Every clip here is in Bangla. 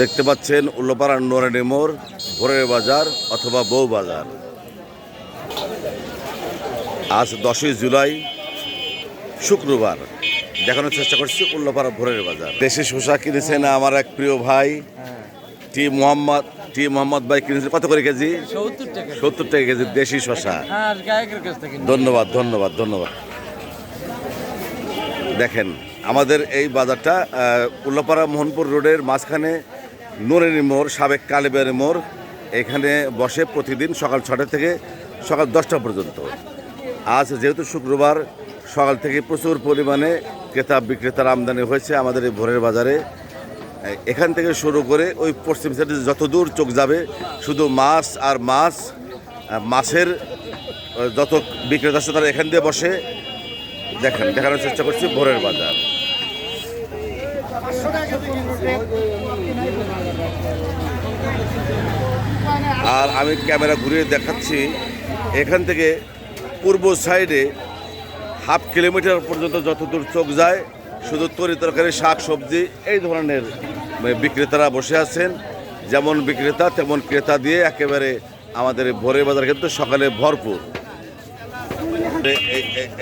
দেখতে পাচ্ছেন উল্লাপাড়ার নোরানি মোড়, ভোরের বাজার অথবা বউ বাজার। আজ 10ই জুলাই শুক্রবার। দেখানোর চেষ্টা করছি উল্লাপাড়া ভোরের বাজার। দেশি শসা কিনেছেন আমার এক প্রিয় ভাই টি মোহাম্মদ ভাই কিনেছেন কত করে কেজি? 70 টাকা কেজি দেশি শসা। ধন্যবাদ ধন্যবাদ ধন্যবাদ। দেখেন আমাদের এই বাজারটা উল্লাপাড়া মোহনপুর রোডের মাঝখানে নোরানি মোড়, সাবেক কালীবাড়ি মোড়। এখানে বসে প্রতিদিন সকাল 6টা থেকে সকাল 10টা পর্যন্ত। আজ যেহেতু শুক্রবার, সকাল থেকে প্রচুর পরিমাণে ক্রেতা বিক্রেতার আমদানি হয়েছে আমাদের এই ভোরের বাজারে। এখান থেকে শুরু করে ওই পশ্চিম সাইডে যত দূর চোখ যাবে শুধু মাছ আর মাছ। মাছের যত বিক্রেতা আছে তারা এখান দিয়ে বসে। দেখেন, দেখানোর চেষ্টা করছি ভোরের বাজার। আর আমি ক্যামেরা ঘুরিয়ে দেখাচ্ছি এখান থেকে পূর্ব সাইডে হাফ কিলোমিটার পর্যন্ত যতদূর চোখ যায় শুধু তরি তরকারি, শাক সবজি এই ধরনের বিক্রেতারা বসে আছেন। যেমন বিক্রেতা তেমন ক্রেতা দিয়ে একেবারে আমাদের ভোরের বাজার কিন্তু সকালে ভরপুর।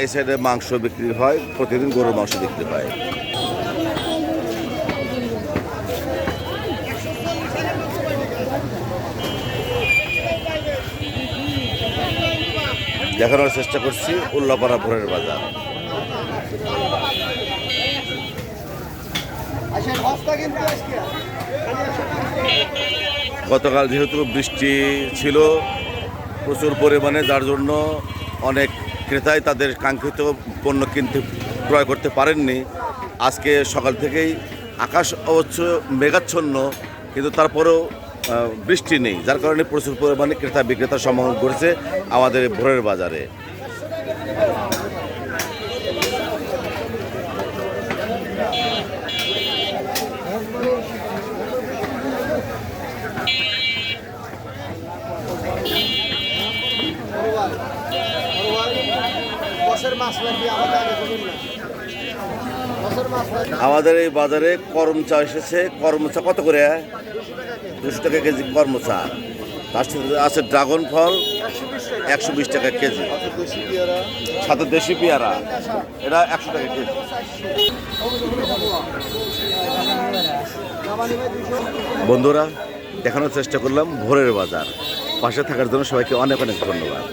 এই সাইডে মাংস বিক্রি হয়, প্রতিদিন গরুর মাংস বিক্রি হয়। দেখানোর চেষ্টা করছি উল্লাপাড়া ভোরের বাজার। গতকাল যেহেতু বৃষ্টি ছিল প্রচুর পরিমাণে, যার জন্য অনেক ক্রেতাই তাদের কাঙ্ক্ষিত পণ্য কিনতে ক্রয় করতে পারেননি। আজকে সকাল থেকেই আকাশ অবশ্য মেঘাচ্ছন্ন, কিন্তু তারপরেও বৃষ্টি নেই, যার কারণে প্রচুর পরিমাণে ক্রেতা বিক্রেতার সমাগম করেছে আমাদের ভোরের বাজারে। আমাদের এই বাজারে করমচা এসেছে। করমচা কত করে? 200 টাকা কেজি করমচা। তার সাথে আছে ড্রাগন ফল 120 টাকা কেজি। সাথে দেশি পেয়ারা, এটা 100 টাকা কেজি। বন্ধুরা, দেখানোর চেষ্টা করলাম ভোরের বাজার। পাশে থাকার জন্য সবাইকে অনেক অনেক ধন্যবাদ।